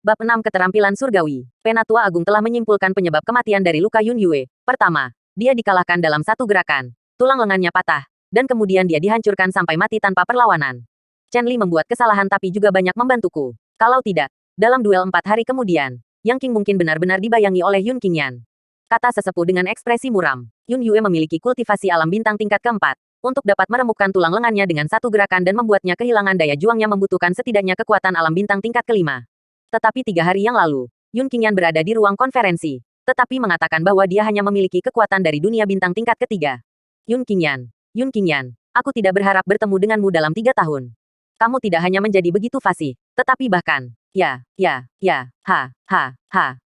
Bab 6 Keterampilan Surgawi. Penatua Agung telah menyimpulkan penyebab kematian dari luka Yun Yue. Pertama, dia dikalahkan dalam satu gerakan. Tulang lengannya patah, dan kemudian dia dihancurkan sampai mati tanpa perlawanan. Chen Li membuat kesalahan tapi juga banyak membantuku. Kalau tidak, dalam duel 4 hari kemudian, Yang Qing mungkin benar-benar dibayangi oleh Yun Qingyan. Kata sesepuh dengan ekspresi muram. Yun Yue memiliki kultivasi alam bintang tingkat keempat. Untuk dapat meremukkan tulang lengannya dengan satu gerakan dan membuatnya kehilangan daya juangnya membutuhkan setidaknya kekuatan alam bintang tingkat kelima. Tetapi 3 hari yang lalu, Yun Qingyan berada di ruang konferensi, tetapi mengatakan bahwa dia hanya memiliki kekuatan dari dunia bintang tingkat ketiga. Yun Qingyan, aku tidak berharap bertemu denganmu dalam 3 tahun. Kamu tidak hanya menjadi begitu fasih, tetapi bahkan,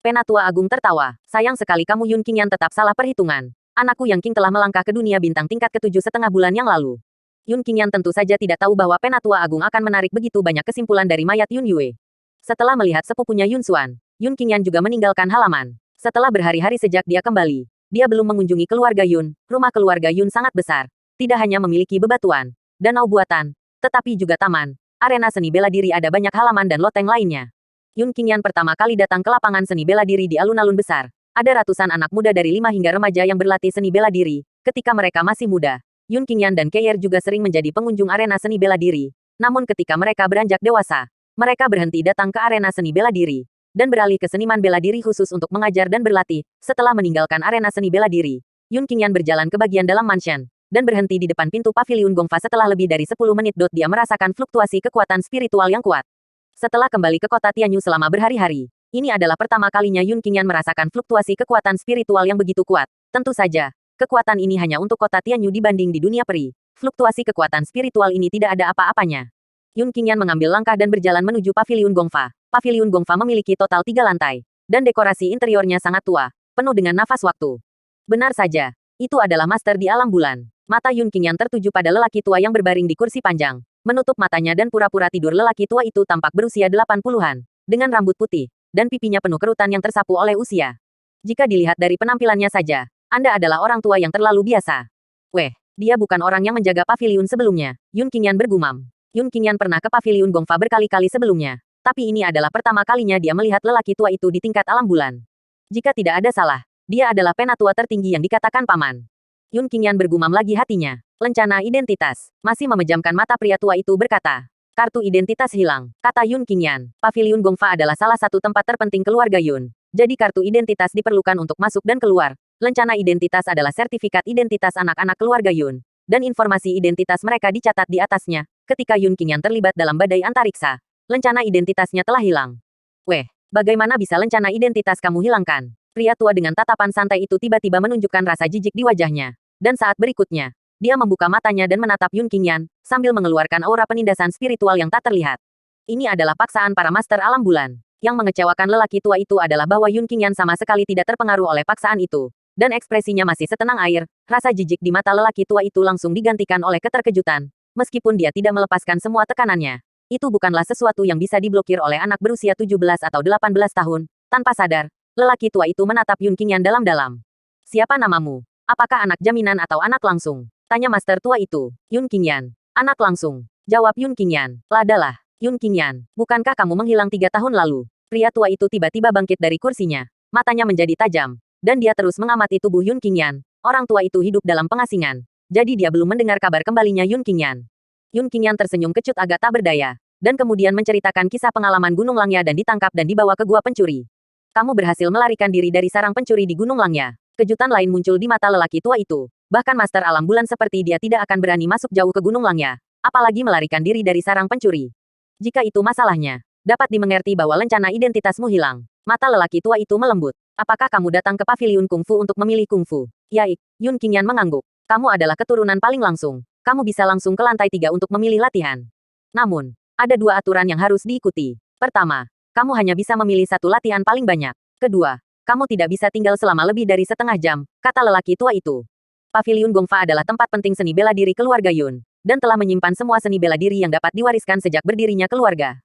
Penatua Agung tertawa. Sayang sekali kamu Yun Qingyan tetap salah perhitungan. Anakku Yang Qing telah melangkah ke dunia bintang tingkat ke-7 setengah bulan yang lalu. Yun Qingyan tentu saja tidak tahu bahwa Penatua Agung akan menarik begitu banyak kesimpulan dari mayat Yun Yue. Setelah melihat sepupunya Yun Xuan, Yun Qingyan juga meninggalkan halaman. Setelah berhari-hari sejak dia kembali, dia belum mengunjungi keluarga Yun. Rumah keluarga Yun sangat besar. Tidak hanya memiliki bebatuan, danau buatan, tetapi juga taman, arena seni bela diri, ada banyak halaman dan loteng lainnya. Yun Qingyan pertama kali datang ke lapangan seni bela diri di alun-alun besar. Ada ratusan anak muda dari 5 hingga remaja yang berlatih seni bela diri. Ketika mereka masih muda, Yun Qingyan dan Keier juga sering menjadi pengunjung arena seni bela diri. Namun ketika mereka beranjak dewasa, mereka berhenti datang ke arena seni bela diri dan beralih ke seniman bela diri khusus untuk mengajar dan berlatih. Setelah meninggalkan arena seni bela diri, Yun Qingyan berjalan ke bagian dalam mansion dan berhenti di depan pintu paviliun Gongfa. Setelah lebih dari 10 menit, dia merasakan fluktuasi kekuatan spiritual yang kuat. Setelah kembali ke kota Tianyu selama berhari-hari, ini adalah pertama kalinya Yun Qingyan merasakan fluktuasi kekuatan spiritual yang begitu kuat. Tentu saja, kekuatan ini hanya untuk kota Tianyu dibanding di dunia peri. Fluktuasi kekuatan spiritual ini tidak ada apa-apanya. Yun Qingyan mengambil langkah dan berjalan menuju paviliun Gongfa. Paviliun Gongfa memiliki total 3 lantai, dan dekorasi interiornya sangat tua, penuh dengan nafas waktu. Benar saja, itu adalah master di alam bulan. Mata Yun Qingyan tertuju pada lelaki tua yang berbaring di kursi panjang. Menutup matanya dan pura-pura tidur, lelaki tua itu tampak berusia 80-an, dengan rambut putih, dan pipinya penuh kerutan yang tersapu oleh usia. Jika dilihat dari penampilannya saja, Anda adalah orang tua yang terlalu biasa. Weh, dia bukan orang yang menjaga paviliun sebelumnya, Yun Qingyan bergumam. Yun Qingyan pernah ke paviliun Gongfa berkali-kali sebelumnya, tapi ini adalah pertama kalinya dia melihat lelaki tua itu di tingkat alam bulan. Jika tidak ada salah, dia adalah penatua tertinggi yang dikatakan paman. Yun Qingyan bergumam lagi hatinya. Lencana identitas. Masih memejamkan mata, pria tua itu berkata. Kartu identitas hilang, kata Yun Qingyan. Paviliun Gongfa adalah salah satu tempat terpenting keluarga Yun. Jadi kartu identitas diperlukan untuk masuk dan keluar. Lencana identitas adalah sertifikat identitas anak-anak keluarga Yun. Dan informasi identitas mereka dicatat di atasnya. Ketika Yun Qingyan terlibat dalam badai antariksa, lencana identitasnya telah hilang. Weh, bagaimana bisa lencana identitas kamu hilangkan? Pria tua dengan tatapan santai itu tiba-tiba menunjukkan rasa jijik di wajahnya. Dan saat berikutnya, dia membuka matanya dan menatap Yun Qingyan, sambil mengeluarkan aura penindasan spiritual yang tak terlihat. Ini adalah paksaan para master alam bulan. Yang mengecewakan lelaki tua itu adalah bahwa Yun Qingyan sama sekali tidak terpengaruh oleh paksaan itu. Dan ekspresinya masih setenang air. Rasa jijik di mata lelaki tua itu langsung digantikan oleh keterkejutan. Meskipun dia tidak melepaskan semua tekanannya, itu bukanlah sesuatu yang bisa diblokir oleh anak berusia 17 atau 18 tahun. Tanpa sadar, lelaki tua itu menatap Yun Qingyan dalam-dalam. Siapa namamu? Apakah anak jaminan atau anak langsung? Tanya master tua itu. Yun Qingyan. Anak langsung. Jawab Yun Qingyan. Ladalah. Yun Qingyan. Bukankah kamu menghilang 3 tahun lalu? Pria tua itu tiba-tiba bangkit dari kursinya. Matanya menjadi tajam. Dan dia terus mengamati tubuh Yun Qingyan. Orang tua itu hidup dalam pengasingan. Jadi dia belum mendengar kabar kembalinya Yun Qingyan. Yun Qingyan tersenyum kecut agak tak berdaya. Dan kemudian menceritakan kisah pengalaman Gunung Langya dan ditangkap dan dibawa ke gua pencuri. Kamu berhasil melarikan diri dari sarang pencuri di Gunung Langya. Kejutan lain muncul di mata lelaki tua itu. Bahkan master alam bulan seperti dia tidak akan berani masuk jauh ke Gunung Langya. Apalagi melarikan diri dari sarang pencuri. Jika itu masalahnya, dapat dimengerti bahwa lencana identitasmu hilang. Mata lelaki tua itu melembut. Apakah kamu datang ke paviliun kungfu untuk memilih kungfu? Yaik, Yun Qingyan mengangguk. Kamu adalah keturunan paling langsung. Kamu bisa langsung ke lantai 3 untuk memilih latihan. Namun, ada 2 aturan yang harus diikuti. Pertama, kamu hanya bisa memilih 1 latihan paling banyak. Kedua, kamu tidak bisa tinggal selama lebih dari setengah jam, kata lelaki tua itu. Paviliun Gongfa adalah tempat penting seni bela diri keluarga Yun, dan telah menyimpan semua seni bela diri yang dapat diwariskan sejak berdirinya keluarga.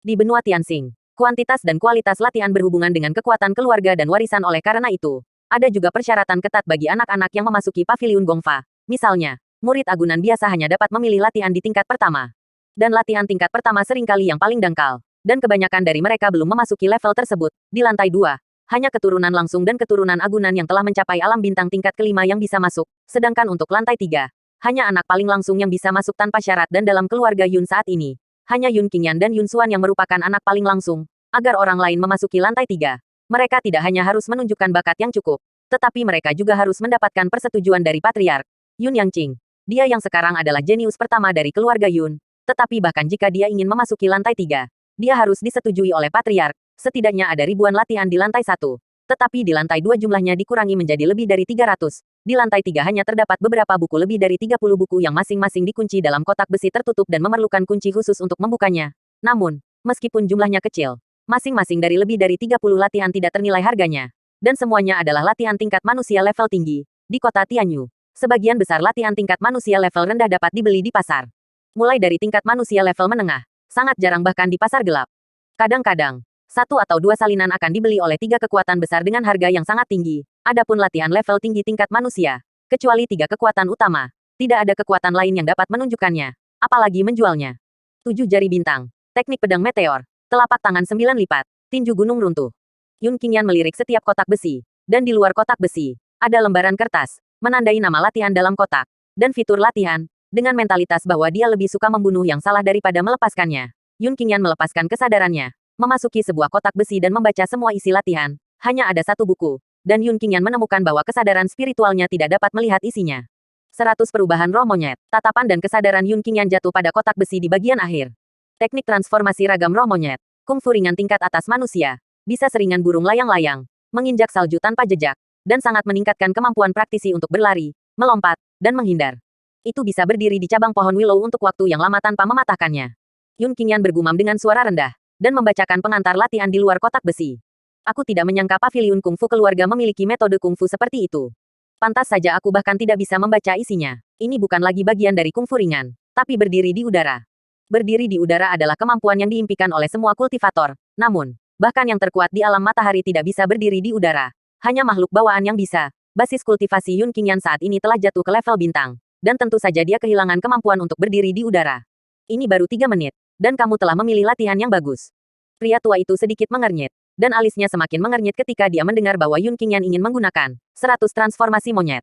Di benua Tianxing, kuantitas dan kualitas latihan berhubungan dengan kekuatan keluarga dan warisan. Oleh karena itu, ada juga persyaratan ketat bagi anak-anak yang memasuki paviliun Gongfa. Misalnya, murid agunan biasa hanya dapat memilih latihan di tingkat pertama. Dan latihan tingkat pertama seringkali yang paling dangkal. Dan kebanyakan dari mereka belum memasuki level tersebut. Di lantai 2, hanya keturunan langsung dan keturunan agunan yang telah mencapai alam bintang tingkat kelima yang bisa masuk. Sedangkan untuk lantai 3, hanya anak paling langsung yang bisa masuk tanpa syarat dan dalam keluarga Yun saat ini. Hanya Yun Qingyan dan Yun Xuan yang merupakan anak paling langsung. Agar orang lain memasuki lantai 3, mereka tidak hanya harus menunjukkan bakat yang cukup, tetapi mereka juga harus mendapatkan persetujuan dari Patriark Yun Yangqing. Dia yang sekarang adalah jenius pertama dari keluarga Yun. Tetapi bahkan jika dia ingin memasuki lantai 3, dia harus disetujui oleh Patriark. Setidaknya ada ribuan latihan di lantai 1. Tetapi di lantai 2 jumlahnya dikurangi menjadi lebih dari 300. Di lantai 3 hanya terdapat beberapa buku lebih dari 30 buku yang masing-masing dikunci dalam kotak besi tertutup dan memerlukan kunci khusus untuk membukanya. Namun, meskipun jumlahnya kecil, masing-masing dari lebih dari 30 latihan tidak ternilai harganya. Dan semuanya adalah latihan tingkat manusia level tinggi. Di kota Tianyu, sebagian besar latihan tingkat manusia level rendah dapat dibeli di pasar. Mulai dari tingkat manusia level menengah, sangat jarang bahkan di pasar gelap. Kadang-kadang, 1 atau 2 salinan akan dibeli oleh 3 kekuatan besar dengan harga yang sangat tinggi. Adapun latihan level tinggi tingkat manusia, kecuali 3 kekuatan utama, tidak ada kekuatan lain yang dapat menunjukkannya, apalagi menjualnya. 7 jari bintang, teknik pedang meteor, telapak tangan 9 lipat, tinju gunung runtuh. Yun Qingyan melirik setiap kotak besi, dan di luar kotak besi, ada lembaran kertas, menandai nama latihan dalam kotak, dan fitur latihan. Dengan mentalitas bahwa dia lebih suka membunuh yang salah daripada melepaskannya, Yun Qingyan melepaskan kesadarannya, memasuki sebuah kotak besi dan membaca semua isi latihan. Hanya ada 1 buku, dan Yun Qingyan menemukan bahwa kesadaran spiritualnya tidak dapat melihat isinya. 100 perubahan roh monyet, tatapan dan kesadaran Yun Qingyan jatuh pada kotak besi di bagian akhir. Teknik transformasi ragam roh monyet, kungfu ringan tingkat atas manusia, bisa seringan burung layang-layang, menginjak salju tanpa jejak, dan sangat meningkatkan kemampuan praktisi untuk berlari, melompat, dan menghindar. Itu bisa berdiri di cabang pohon willow untuk waktu yang lama tanpa mematahkannya. Yun Qingyan bergumam dengan suara rendah, dan membacakan pengantar latihan di luar kotak besi. Aku tidak menyangka paviliun kungfu keluarga memiliki metode kungfu seperti itu. Pantas saja aku bahkan tidak bisa membaca isinya. Ini bukan lagi bagian dari kungfu ringan, tapi berdiri di udara. Berdiri di udara adalah kemampuan yang diimpikan oleh semua kultivator. Namun, bahkan yang terkuat di alam matahari tidak bisa berdiri di udara. Hanya makhluk bawaan yang bisa. Basis kultivasi Yun Qingyan saat ini telah jatuh ke level bintang. Dan tentu saja dia kehilangan kemampuan untuk berdiri di udara. Ini baru 3 menit, dan kamu telah memilih latihan yang bagus. Pria tua itu sedikit mengernyit, dan alisnya semakin mengernyit ketika dia mendengar bahwa Yun Qingyan ingin menggunakan 100 transformasi monyet.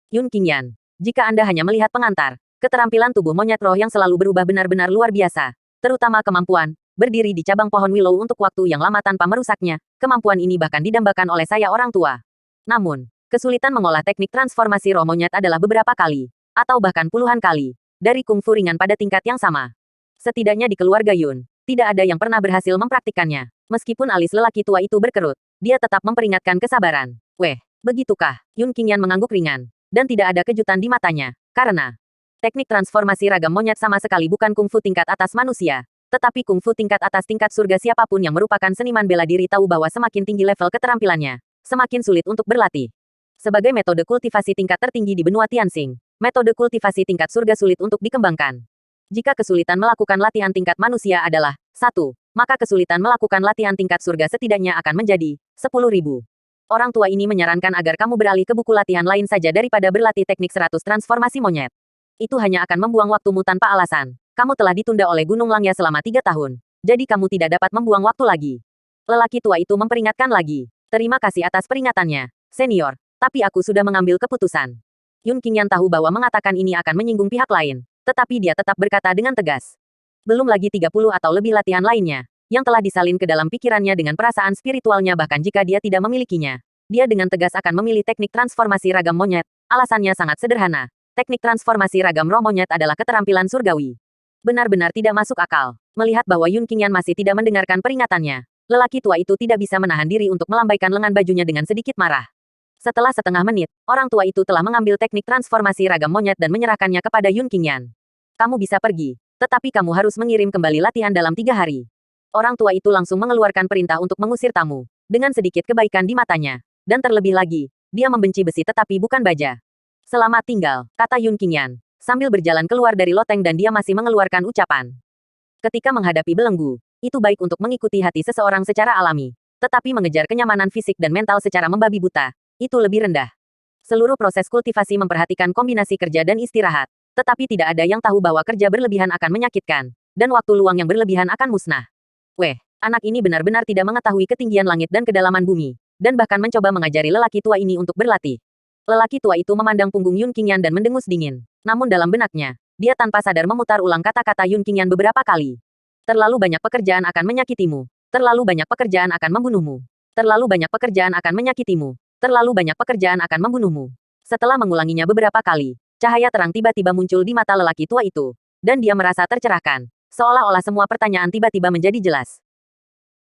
Yun Qingyan, jika Anda hanya melihat pengantar, keterampilan tubuh monyet roh yang selalu berubah benar-benar luar biasa, terutama kemampuan berdiri di cabang pohon willow untuk waktu yang lama tanpa merusaknya. Kemampuan ini bahkan didambakan oleh saya orang tua. Namun, kesulitan mengolah teknik transformasi roh monyet adalah beberapa kali, atau bahkan puluhan kali, dari kungfu ringan pada tingkat yang sama. Setidaknya di keluarga Yun, tidak ada yang pernah berhasil mempraktikkannya. Meskipun alis lelaki tua itu berkerut, dia tetap memperingatkan kesabaran. Weh, begitukah? Yun Qingyan mengangguk ringan, dan tidak ada kejutan di matanya, karena teknik transformasi ragam monyet sama sekali bukan kungfu tingkat atas manusia, tetapi kungfu tingkat atas tingkat surga. Siapapun yang merupakan seniman bela diri tahu bahwa semakin tinggi level keterampilannya, semakin sulit untuk berlatih. Sebagai metode kultivasi tingkat tertinggi di benua Tianxing, metode kultivasi tingkat surga sulit untuk dikembangkan. Jika kesulitan melakukan latihan tingkat manusia adalah 1, maka kesulitan melakukan latihan tingkat surga setidaknya akan menjadi 10.000. Orang tua ini menyarankan agar kamu beralih ke buku latihan lain saja daripada berlatih teknik 100 transformasi monyet. Itu hanya akan membuang waktumu tanpa alasan. Kamu telah ditunda oleh Gunung Langya selama 3 tahun. Jadi kamu tidak dapat membuang waktu lagi. Lelaki tua itu memperingatkan lagi. Terima kasih atas peringatannya, senior. Tapi aku sudah mengambil keputusan. Yun Qingyan tahu bahwa mengatakan ini akan menyinggung pihak lain. Tetapi dia tetap berkata dengan tegas. Belum lagi 30 atau lebih latihan lainnya, yang telah disalin ke dalam pikirannya dengan perasaan spiritualnya bahkan jika dia tidak memilikinya. Dia dengan tegas akan memilih teknik transformasi ragam monyet. Alasannya sangat sederhana. Teknik transformasi ragam roh monyet adalah keterampilan surgawi. Benar-benar tidak masuk akal. Melihat bahwa Yun Qingyan masih tidak mendengarkan peringatannya, lelaki tua itu tidak bisa menahan diri untuk melambaikan lengan bajunya dengan sedikit marah. Setelah setengah menit, orang tua itu telah mengambil teknik transformasi ragam monyet dan menyerahkannya kepada Yun Qingyan. Kamu bisa pergi, tetapi kamu harus mengirim kembali latihan dalam 3 hari. Orang tua itu langsung mengeluarkan perintah untuk mengusir tamu, dengan sedikit kebaikan di matanya. Dan terlebih lagi, dia membenci besi tetapi bukan baja. Selamat tinggal, kata Yun Qingyan, sambil berjalan keluar dari loteng dan dia masih mengeluarkan ucapan. Ketika menghadapi belenggu, itu baik untuk mengikuti hati seseorang secara alami. Tetapi mengejar kenyamanan fisik dan mental secara membabi buta, itu lebih rendah. Seluruh proses kultivasi memperhatikan kombinasi kerja dan istirahat. Tetapi tidak ada yang tahu bahwa kerja berlebihan akan menyakitkan. Dan waktu luang yang berlebihan akan musnah. Weh, Anak ini benar-benar tidak mengetahui ketinggian langit dan kedalaman bumi, dan bahkan mencoba mengajari lelaki tua ini untuk berlatih. Lelaki tua itu memandang punggung Yun Qingyan dan mendengus dingin. Namun dalam benaknya, dia tanpa sadar memutar ulang kata-kata Yun Qingyan beberapa kali. Terlalu banyak pekerjaan akan menyakitimu. Terlalu banyak pekerjaan akan membunuhmu. Terlalu banyak pekerjaan akan menyakitimu. Terlalu banyak pekerjaan akan membunuhmu. Setelah mengulanginya beberapa kali, cahaya terang tiba-tiba muncul di mata lelaki tua itu. Dan dia merasa tercerahkan. Seolah-olah semua pertanyaan tiba-tiba menjadi jelas.